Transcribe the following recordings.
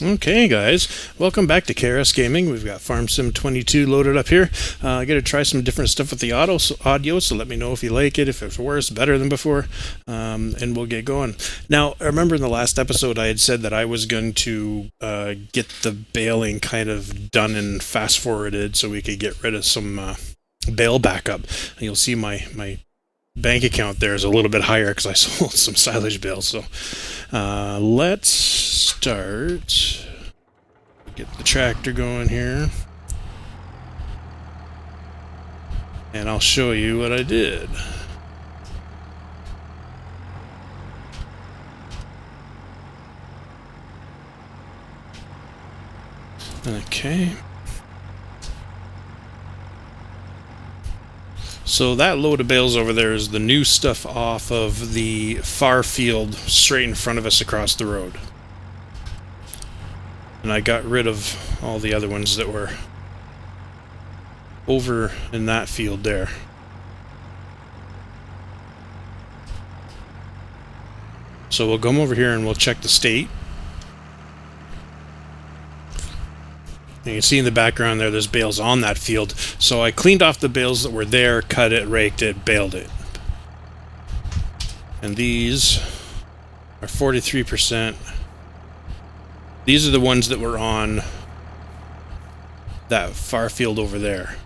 Okay, guys, welcome back to KrS Gaming. We've got Farm Sim 22 loaded up here. I got to try some different stuff with the audio, so let me know if you like it, if it's worse, better than before, and we'll get going. Now, I remember in the last episode I had said that I was going to get the baling kind of done and fast-forwarded so we could get rid of some bale backup. And you'll see my bank account there is a little bit higher because I sold some silage bales. So let's start. Get the tractor going here. And I'll show you what I did. Okay. So that load of bales over there is the new stuff off of the far field straight in front of us across the road. And I got rid of all the other ones that were over in that field there. So we'll come over here and we'll check the state. And you can see in the background there's bales on that field. So I cleaned off the bales that were there, cut it, raked it, baled it. And these are 43%. These are the ones that were on that far field over there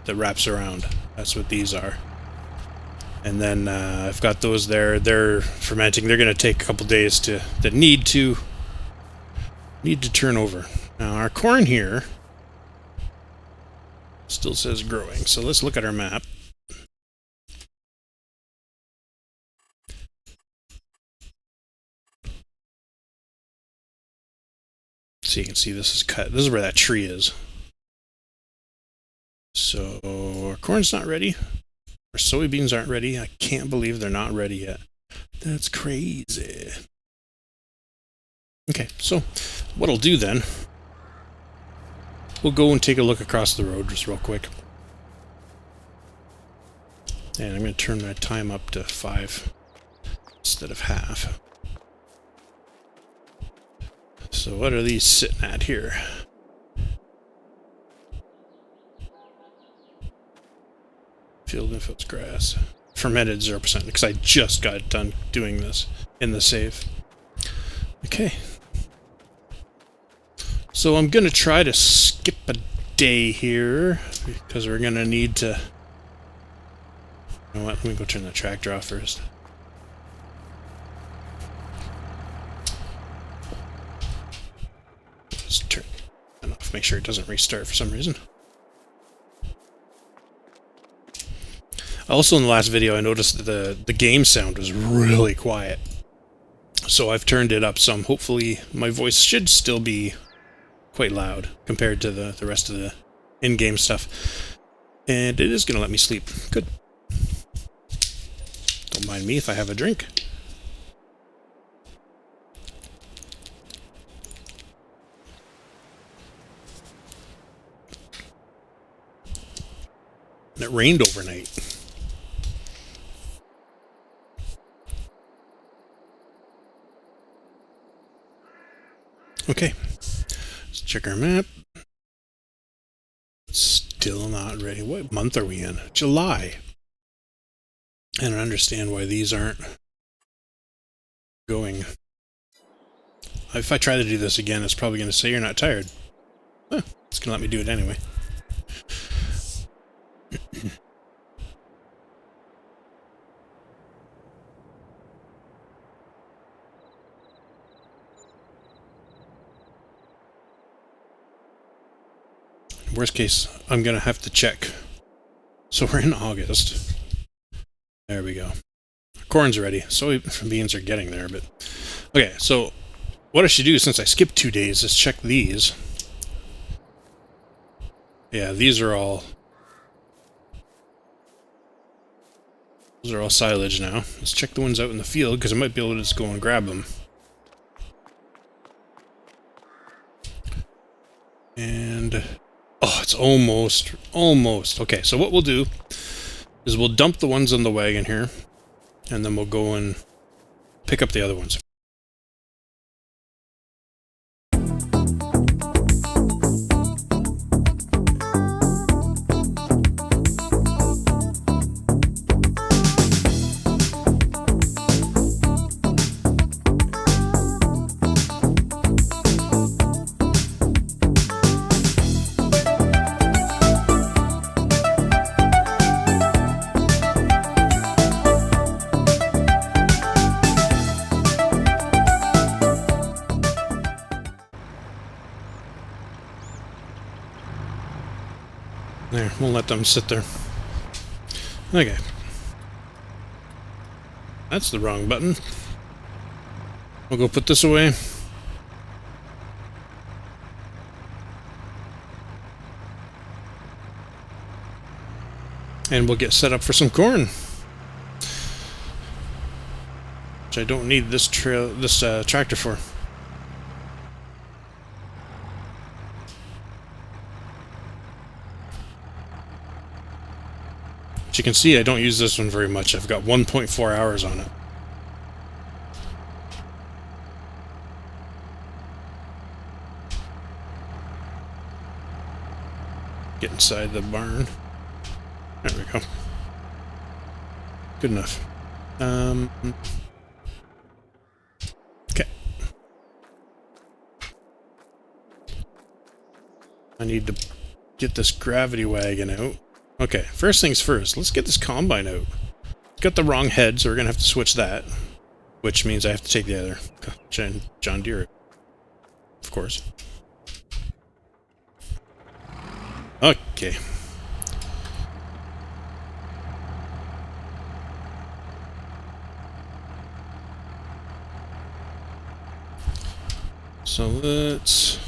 that wraps around. That's what these are. And then I've got those there. They're fermenting. They're going to take a couple days that need to turn over. Now our corn here still says growing. So let's look at our map. So you can see this is cut. This is where that tree is. So our corn's not ready. Our soybeans aren't ready. I can't believe they're not ready yet. That's crazy. Okay, so what I'll do then, we'll go and take a look across the road just real quick. And I'm going to turn my time up to 5 instead of half. So what are these sitting at here? Field infields grass. Fermented 0% because I just got done doing this in the save. Okay. So I'm going to try to skip a day here because we're going to need to... You know what? Let me go turn the tractor off first. Just turn it off. Make sure it doesn't restart for some reason. Also, in the last video, I noticed that the game sound was really quiet. So I've turned it up some. Hopefully, my voice should still be quite loud compared to the rest of the in-game stuff. And it is going to let me sleep. Good. Don't mind me if I have a drink. And it rained overnight. Okay, let's check our map. Still not ready. What month are we in? July. I don't understand why these aren't going. If I try to do this again, it's probably going to say you're not tired. Huh, it's going to let me do it anyway. Worst case, I'm going to have to check. So we're in August. There we go. Corn's ready. Soybeans are getting there, but... Okay, so what I should do, since I skipped 2 days, is check these. Yeah, these are all... Those are all silage now. Let's check the ones out in the field, because I might be able to just go and grab them. And... Oh, it's almost. Okay, so what we'll do is we'll dump the ones on the wagon here, and then we'll go and pick up the other ones. There, we'll let them sit there. Okay. That's the wrong button. We'll go put this away. And we'll get set up for some corn. Which I don't need this tractor for. As you can see, I don't use this one very much. I've got 1.4 hours on it. Get inside the barn. There we go. Good enough. Okay. I need to get this gravity wagon out. Okay, first things first, let's get this combine out. It's got the wrong head, so we're going to have to switch that. Which means I have to take the other John Deere. Of course. Okay. So let's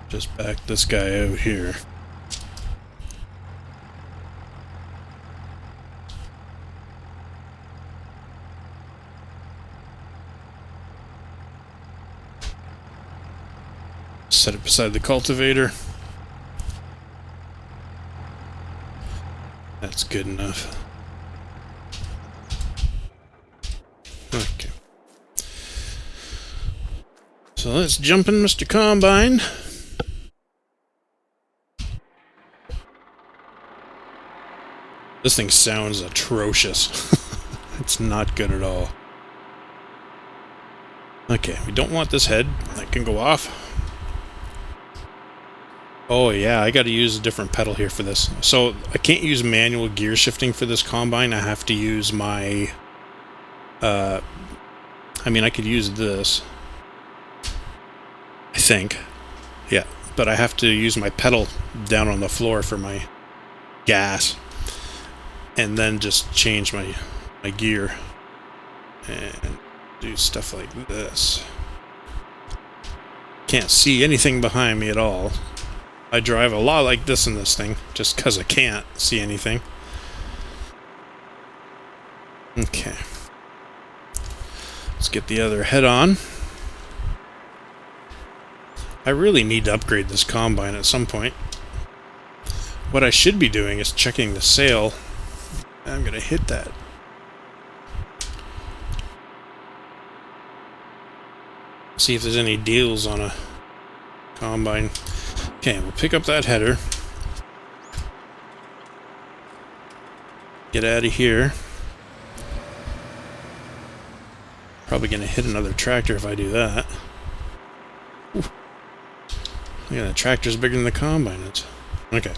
just back this guy out here. Set it beside the cultivator. That's good enough. Okay. So let's jump in Mr. Combine. This thing sounds atrocious. It's not good at all. Okay, we don't want this head. That can go off. Oh yeah, I gotta use a different pedal here for this. So I can't use manual gear shifting for this combine. I have to use my... I mean, I could use this. I think. Yeah, but I have to use my pedal down on the floor for my gas. And then just change my gear. And do stuff like this. Can't see anything behind me at all. I drive a lot like this in this thing, just because I can't see anything. Okay. Let's get the other head on. I really need to upgrade this combine at some point. What I should be doing is checking the sale. I'm going to hit that. See if there's any deals on a combine. Okay, we'll pick up that header. Get out of here. Probably going to hit another tractor if I do that. Ooh. Yeah, the tractor's bigger than the combine is. Okay.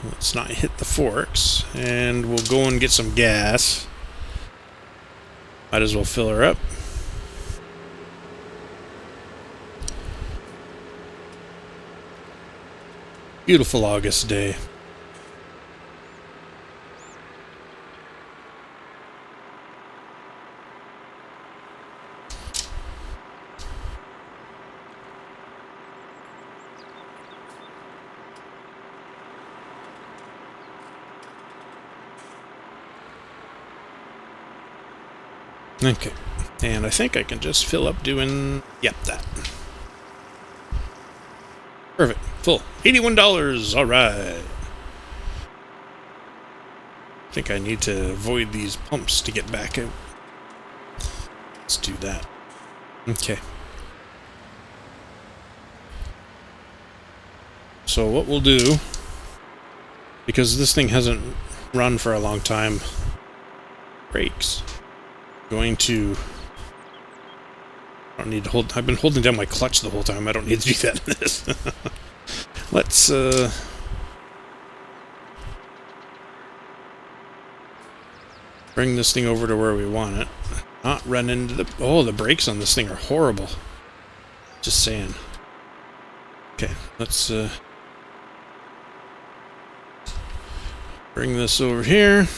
Let's not hit the forks. And we'll go and get some gas. Might as well fill her up. Beautiful August day. Okay, and I think I can just fill up doing, yep, that. Perfect. Full. $81. All right. I think I need to avoid these pumps to get back out. Let's do that. Okay. So what we'll do, because this thing hasn't run for a long time, brakes. Going to... I don't need to hold... I've been holding down my clutch the whole time. I don't need to do that in this. Let's, bring this thing over to where we want it. Not run into the... Oh, the brakes on this thing are horrible. Just saying. Okay, let's bring this over here.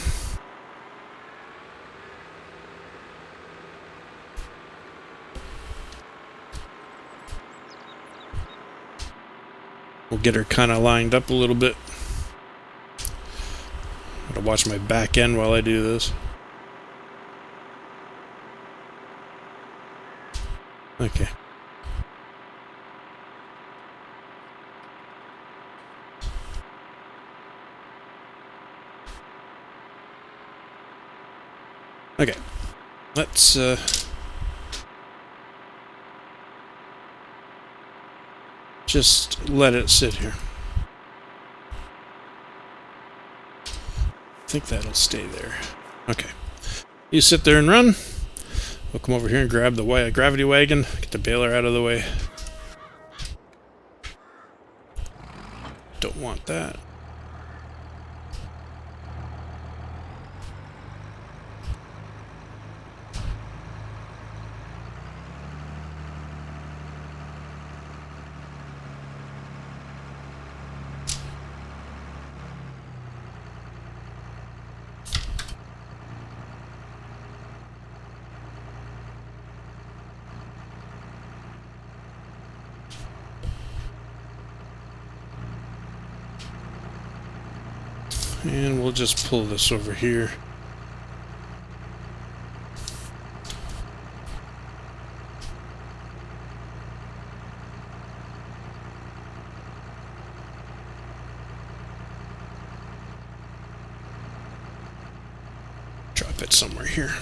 We'll get her kind of lined up a little bit. Gotta watch my back end while I do this. Okay. Okay. Let's just let it sit here. I think that'll stay there. Okay. You sit there and run. We'll come over here and grab the gravity wagon, get the baler out of the way. Don't want that. And we'll just pull this over here. Drop it somewhere here.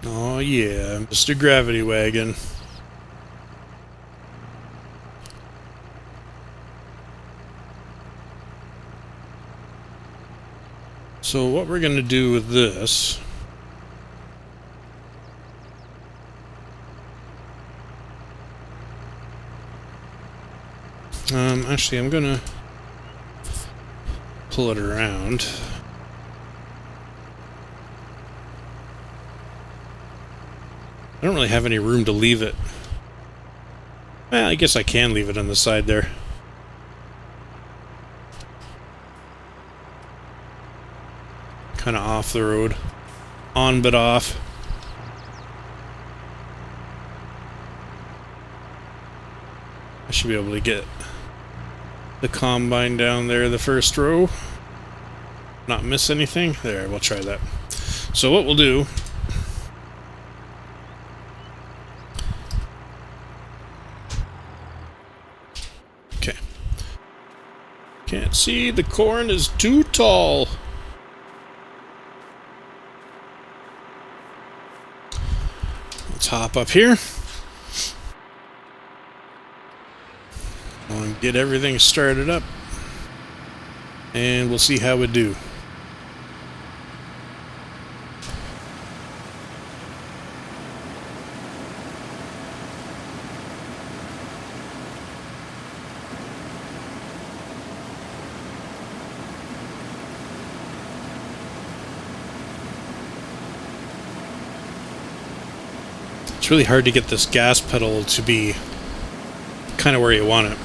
Oh yeah, Mr. Gravity Wagon. So what we're going to do with this... actually I'm going to pull it around. I don't really have any room to leave it. Well, I guess I can leave it on the side there. Kind of off the road. On but off. I should be able to get the combine down there, the first row. Not miss anything. There, we'll try that. So what we'll do... Okay. Can't see, the corn is too tall. Let's hop up here. And get everything started up. And we'll see how we do. It's really hard to get this gas pedal to be kind of where you want it.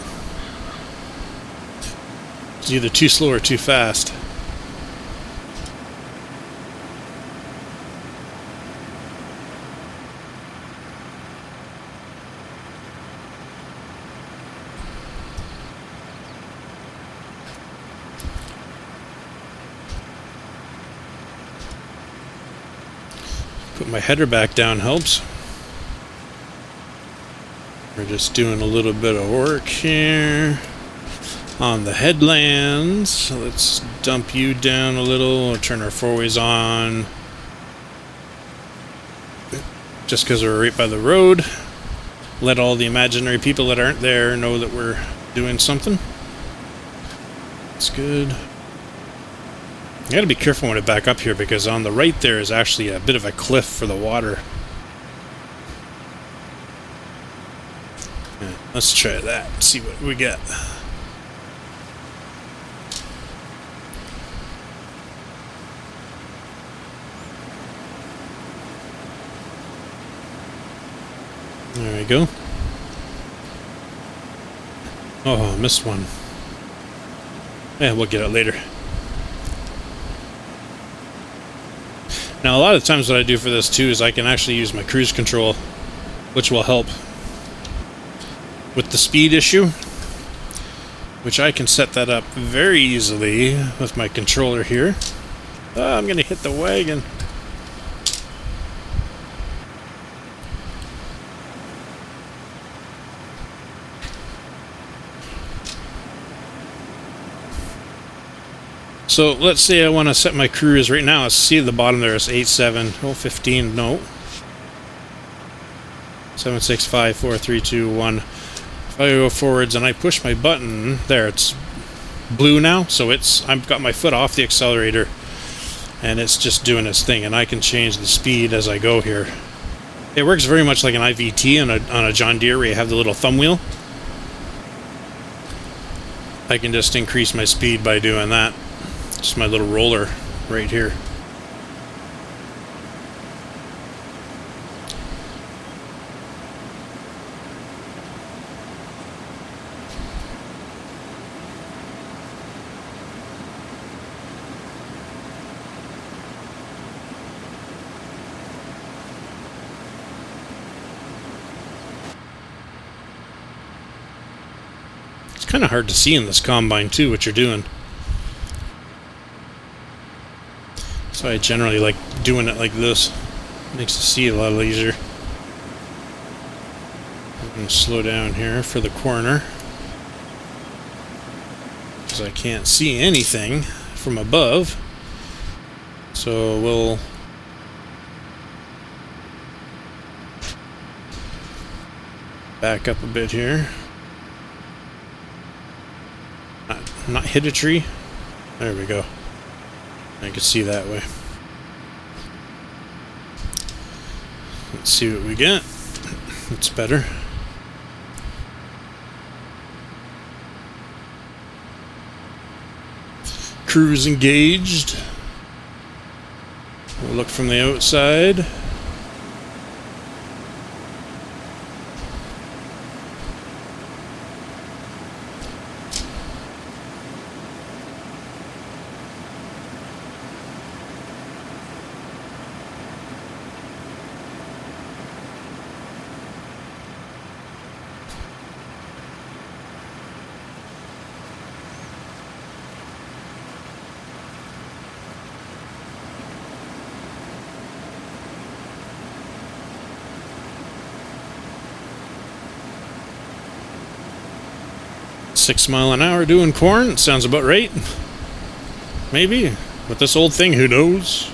It's either too slow or too fast. Put my header back down helps. We're just doing a little bit of work here on the headlands. So let's dump you down a little, turn our four-ways on. Just because we're right by the road. let all the imaginary people that aren't there know that we're doing something. That's good. I gotta be careful when I back up here, because on the right there is actually a bit of a cliff for the water. Yeah, let's try that, see what we get. There we go. Oh, I missed one. Yeah, we'll get it later. Now, a lot of times what I do for this too is I can actually use my cruise control, which will help with the speed issue, which I can set that up very easily with my controller here. Oh, I'm going to hit the wagon. So let's say I want to set my cruise right now. See at the bottom there is 87, oh 15, no. 7, 6, 5, 4, 3, 2, 1. If I go forwards and I push my button, there, it's blue now. So I've got my foot off the accelerator and it's just doing its thing, and I can change the speed as I go here. It works very much like an IVT on a John Deere where you have the little thumb wheel. I can just increase my speed by doing that. Just my little roller right here. It's kind of hard to see in this combine too what you're doing. So I generally like doing it like this. Makes it see a lot easier. I'm going to slow down here for the corner, because I can't see anything from above. So we'll back up a bit here. Not hit a tree. There we go. I can see that way. Let's see what we get. It's better. Cruise engaged. We'll look from the outside. .6 miles an hour doing corn. Sounds about right. Maybe. With this old thing, who knows?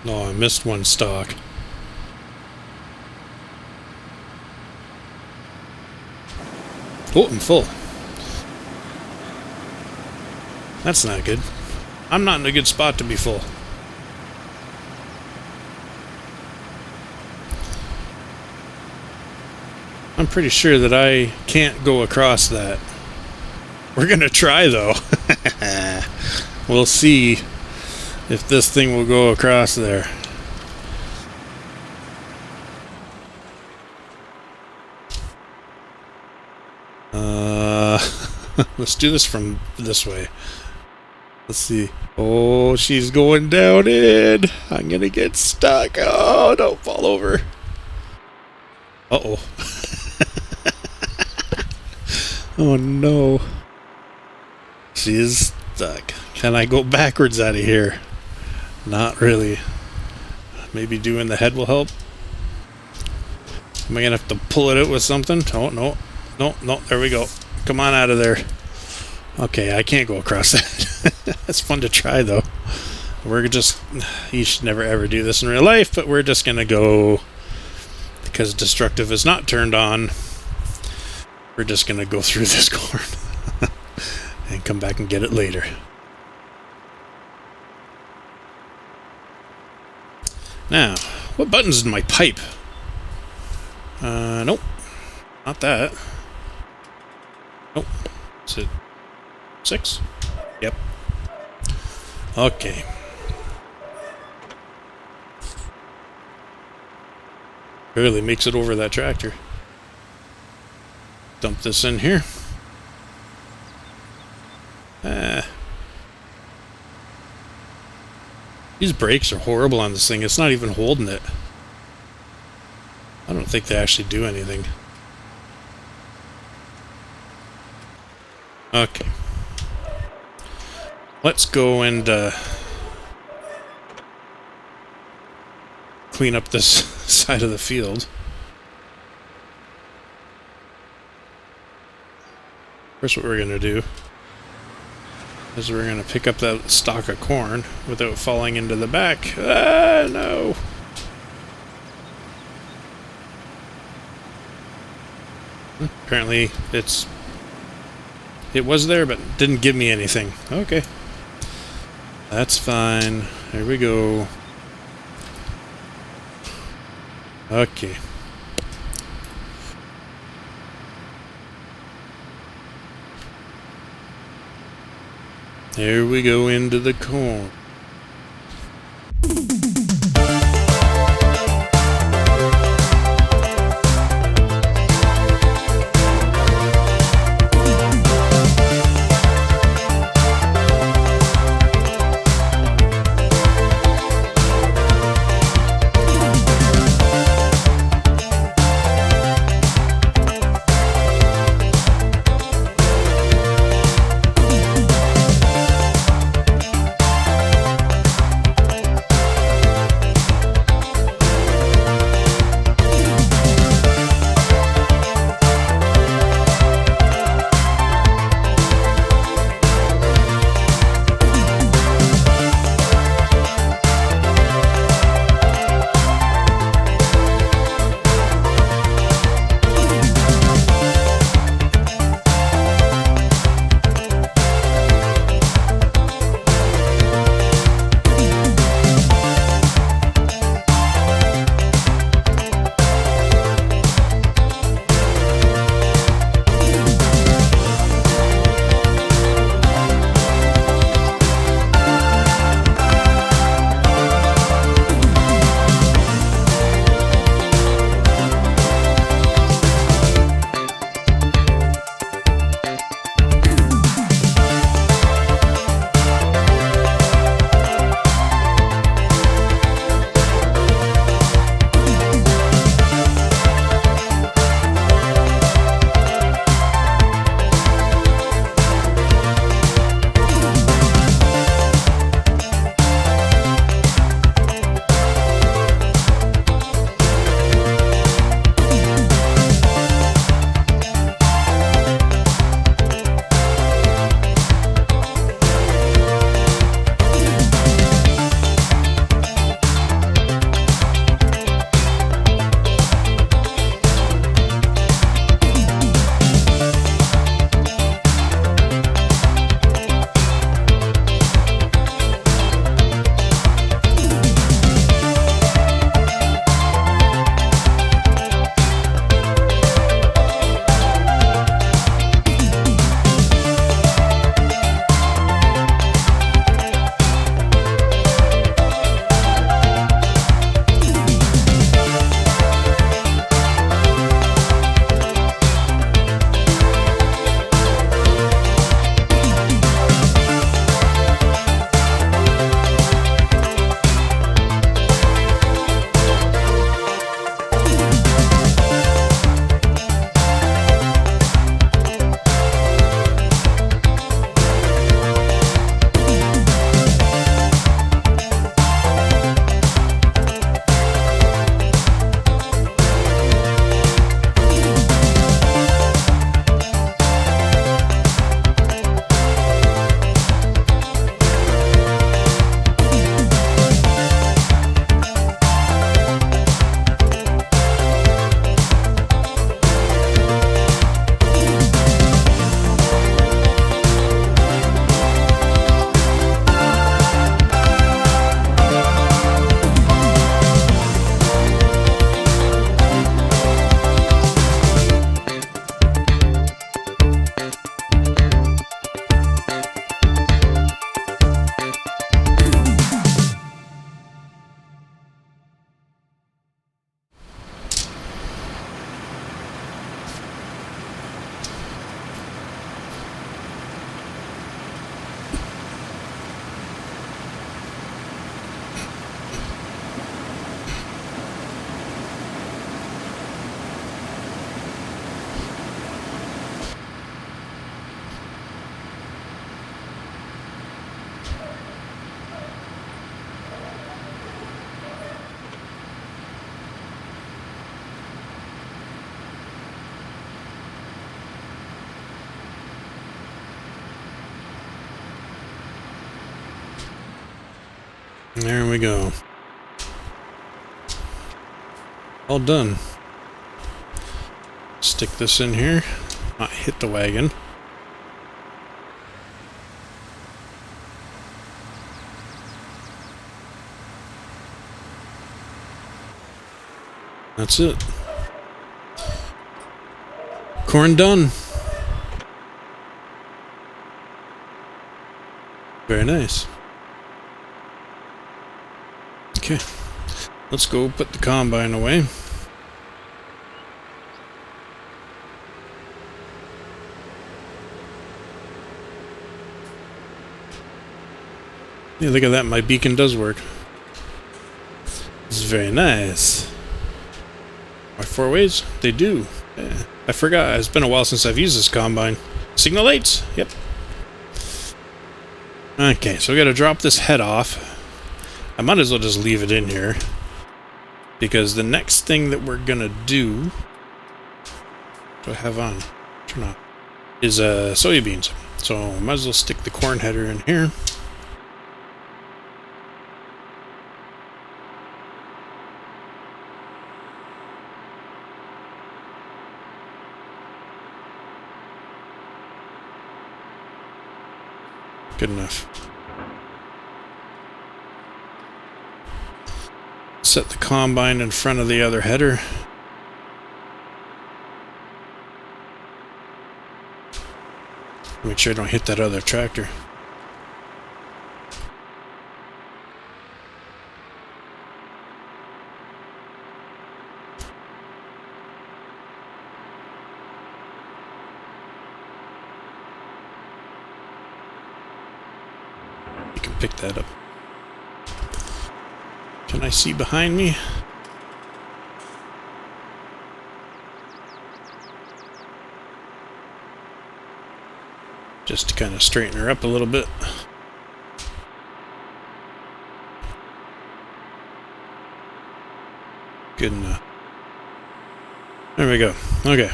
No, I missed one stalk. Oh, I'm full. That's not good. I'm not in a good spot to be full. I'm pretty sure that I can't go across that. We're gonna try though. We'll see if this thing will go across there. Let's do this from this way. Let's see. Oh, she's going down in. I'm gonna get stuck. Oh, don't fall over. Uh-oh. Oh no. She is stuck. Can I go backwards out of here? Not really. Maybe doing the head will help. Am I gonna have to pull it out with something? Oh, no. No, no, there we go. Come on out of there. Okay, I can't go across that. That's fun to try, though. We're just... You should never ever do this in real life, but we're just gonna go... Because destructive is not turned on, we're just gonna go through this corn. And come back and get it later. Now, what button's in my pipe? Nope. Not that. Nope. Is it 6? Yep. Okay. Barely makes it over that tractor. Dump this in here. These brakes are horrible on this thing. It's not even holding it. I don't think they actually do anything. Okay. Let's go and clean up this side of the field. First, what we're going to do is we're going to pick up that stalk of corn without falling into the back. Ah, no! Apparently, it was there, but didn't give me anything. Okay. That's fine. There we go. Okay. There we go into the corn. There we go. All done. Stick this in here. Not hit the wagon. That's it. Corn done. Very nice. Okay. Let's go put the combine away. Yeah, look at that. My beacon does work. This is very nice. My 4 ways? They do. Yeah. I forgot. It's been a while since I've used this combine. Signal lights? Yep. Okay, so we gotta drop this head off. I might as well just leave it in here, because the next thing that we're gonna do... What do I have on? Turn on. Is soybeans. So might as well stick the corn header in here. Good enough. Set the combine in front of the other header. Make sure I don't hit that other tractor. You can pick that up. Can I see behind me? Just to kind of straighten her up a little bit. Good enough. There we go. Okay.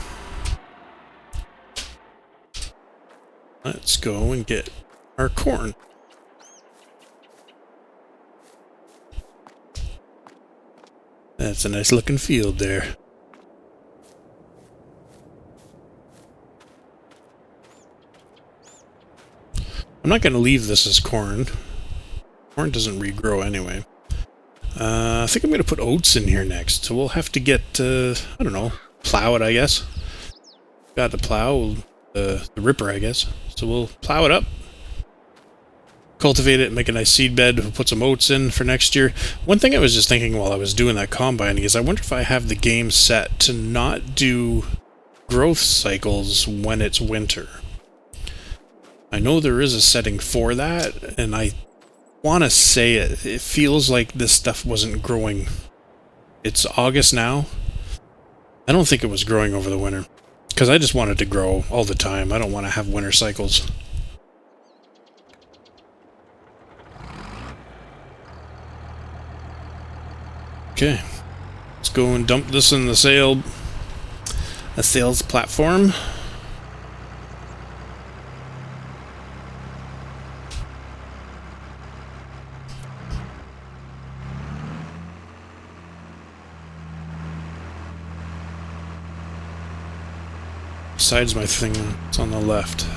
Let's go and get our corn. That's a nice looking field there. I'm not going to leave this as corn. Corn doesn't regrow anyway. I think I'm going to put oats in here next. So we'll have to get, I don't know, plow it, I guess. Got the plow, the ripper, I guess. So we'll plow it up. Cultivate it, make a nice seed bed, we'll put some oats in for next year. One thing I was just thinking while I was doing that combining is I wonder if I have the game set to not do growth cycles when it's winter. I know there is a setting for that, and I want to say it feels like this stuff wasn't growing. It's August now. I don't think it was growing over the winter, because I just want it to grow all the time. I don't want to have winter cycles. Okay, let's go and dump this in the sales platform. Besides my thing, it's on the left.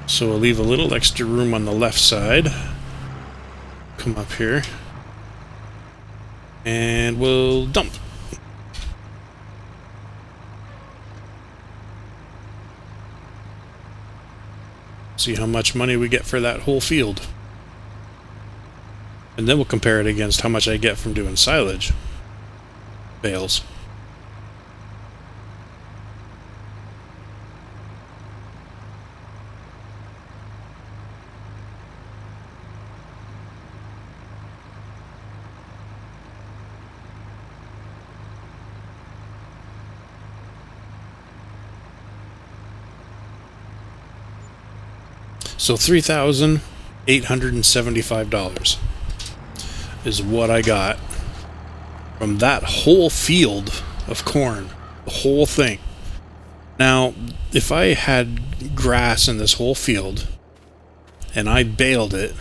So we'll leave a little extra room on the left side. Come up here. And we'll dump. See how much money we get for that whole field. And then we'll compare it against how much I get from doing silage bales. So $3,875 is what I got from that whole field of corn, the whole thing. Now, if I had grass in this whole field and I baled it,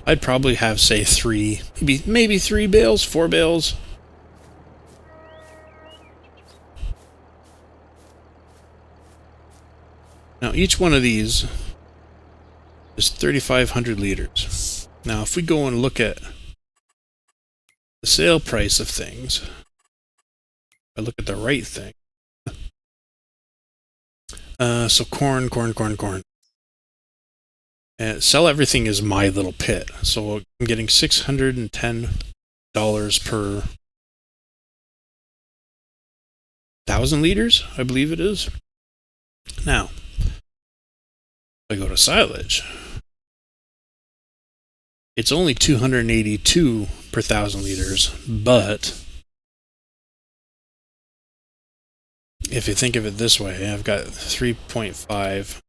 I'd probably have, say, maybe 3 bales, 4 bales. Now, each one of these is 3,500 liters. Now, if we go and look at the sale price of things, I look at the right thing. So corn. And sell everything is my little pit. So I'm getting $610 per 1,000 liters, I believe it is. Now, if I go to silage, it's only 282 per 1,000 liters, but if you think of it this way, I've got 3.5.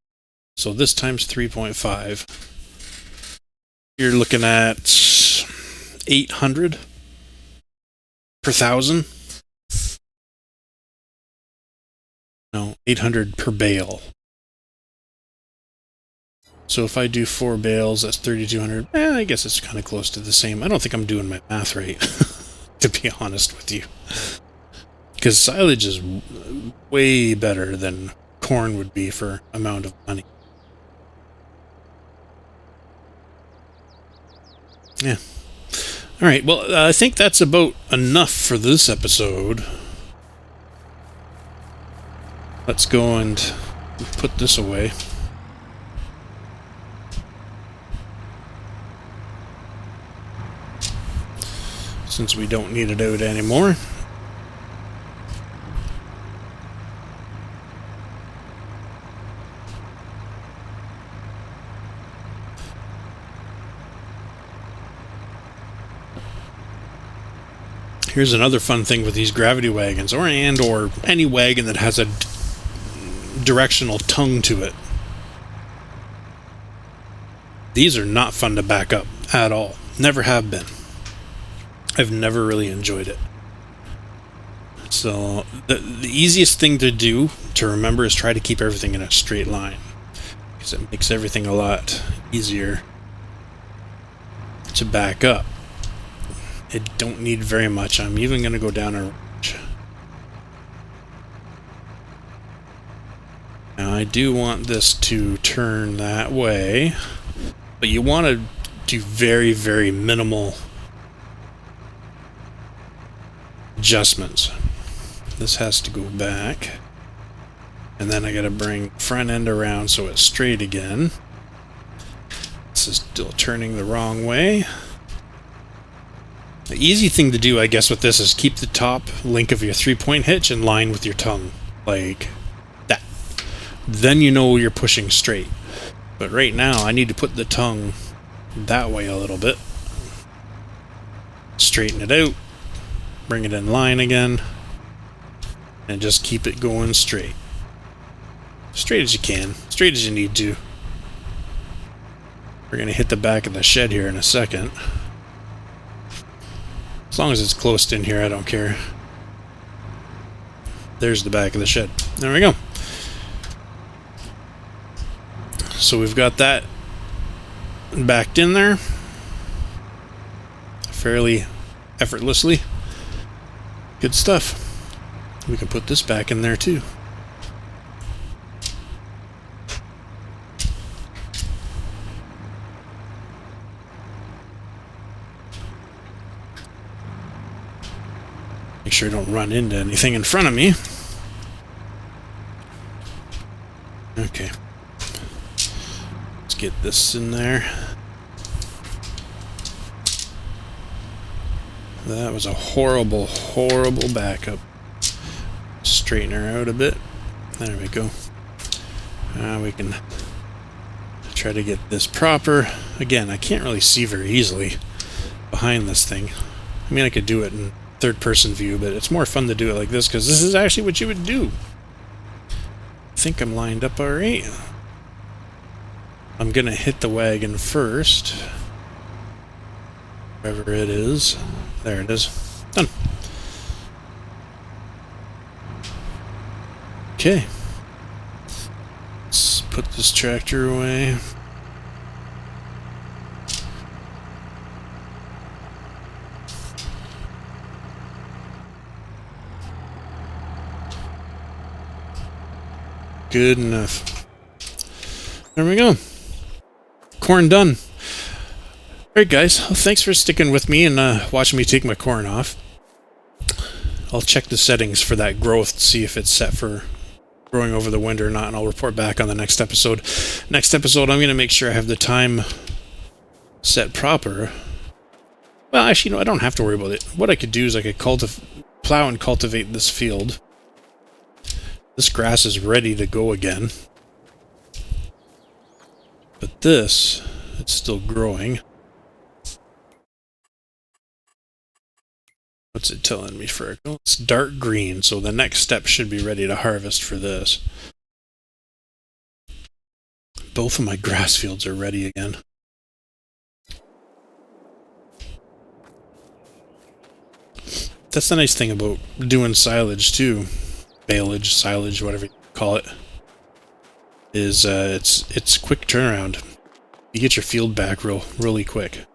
So this times 3.5, you're looking at 800 per 1,000. No, 800 per bale. So if I do 4 bales, that's 3,200. I guess it's kind of close to the same. I don't think I'm doing my math right, to be honest with you. Because silage is way better than corn would be for amount of money. Yeah. All right. Well, I think that's about enough for this episode. Let's go and put this away. Since we don't need it out anymore. Here's another fun thing with these gravity wagons, or any wagon that has a directional tongue to it. These are not fun to back up at all. Never have been. I've never really enjoyed it. So the easiest thing to do, to remember, is try to keep everything in a straight line, because it makes everything a lot easier to back up. I don't need very much. I'm even going to go down a ridge. Now I do want this to turn that way, but you want to do very, very minimal adjustments. This has to go back, and then I got to bring front end around so it's straight again. This is still turning the wrong way. The easy thing to do, I guess, with this is keep the top link of your 3-point hitch in line with your tongue, like that. Then you know you're pushing straight. But right now, I need to put the tongue that way a little bit. Straighten it out, bring it in line again, and just keep it going straight. Straight as you can, straight as you need to. We're going to hit the back of the shed here in a second. As long as it's close in here, I don't care. There's the back of the shed. There we go. So we've got that backed in there fairly effortlessly. Good stuff. We can put this back in there too. Make sure I don't run into anything in front of me. Okay. Let's get this in there. That was a horrible, horrible backup. Straighten her out a bit. There we go. Now we can try to get this proper. Again, I can't really see very easily behind this thing. I mean, I could do it in third-person view, but it's more fun to do it like this, because this is actually what you would do. I think I'm lined up alright. I'm gonna hit the wagon first. Wherever it is. There it is. Done. Okay. put this tractor away. Good enough. There we go. Corn done. Alright guys, well, thanks for sticking with me and watching me take my corn off. I'll check the settings for that growth, see if it's set for growing over the winter or not, and I'll report back on the next episode. Next episode, I'm going to make sure I have the time set proper. Well, actually, no, I don't have to worry about it. What I could do is I could plow and cultivate this field. This grass is ready to go again. But this, it's still growing. What's it telling me for it? Oh, it's dark green, so the next step should be ready to harvest for this. Both of my grass fields are ready again. That's the nice thing about doing silage too. Baleage, silage, whatever you call it. Is it's quick turnaround. You get your field back really quick.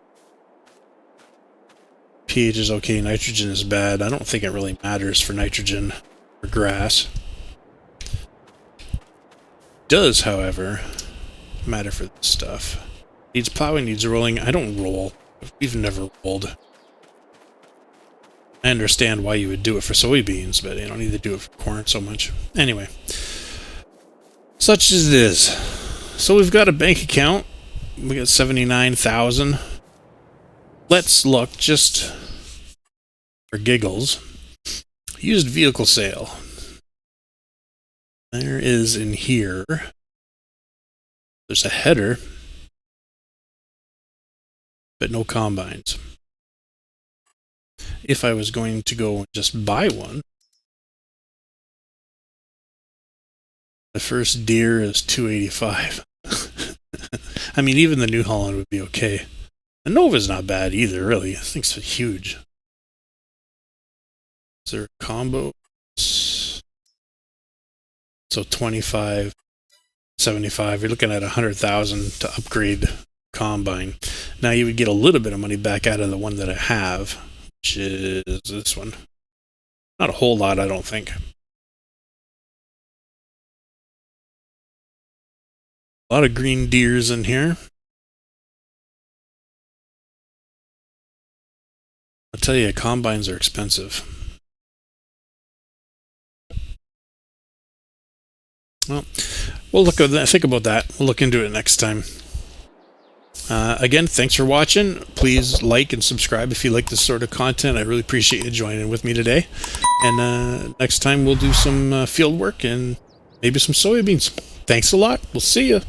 pH is okay, nitrogen is bad. I don't think it really matters for nitrogen for grass. Does, however, matter for this stuff. Needs plowing, needs rolling. I don't roll. We've never rolled. I understand why you would do it for soybeans, but you don't need to do it for corn so much. Anyway, such as it is. So we've got a bank account. We got 79,000. Let's look just for giggles. Used vehicle sale. There is in here. There's a header, but no combines. If I was going to go and just buy one, the first deer is $285. I mean, even the New Holland would be okay. The Nova's not bad either, really. This thing's huge. Is there a combo? So 25, 75. You're looking at 100,000 to upgrade combine. Now you would get a little bit of money back out of the one that I have, which is this one. Not a whole lot, I don't think. A lot of green deers in here. I'll tell you, combines are expensive. Well, we'll think about that. We'll look into it next time. Again, thanks for watching. Please like and subscribe if you like this sort of content. I really appreciate you joining with me today. And next time we'll do some field work and maybe some soybeans. Thanks a lot. We'll see you.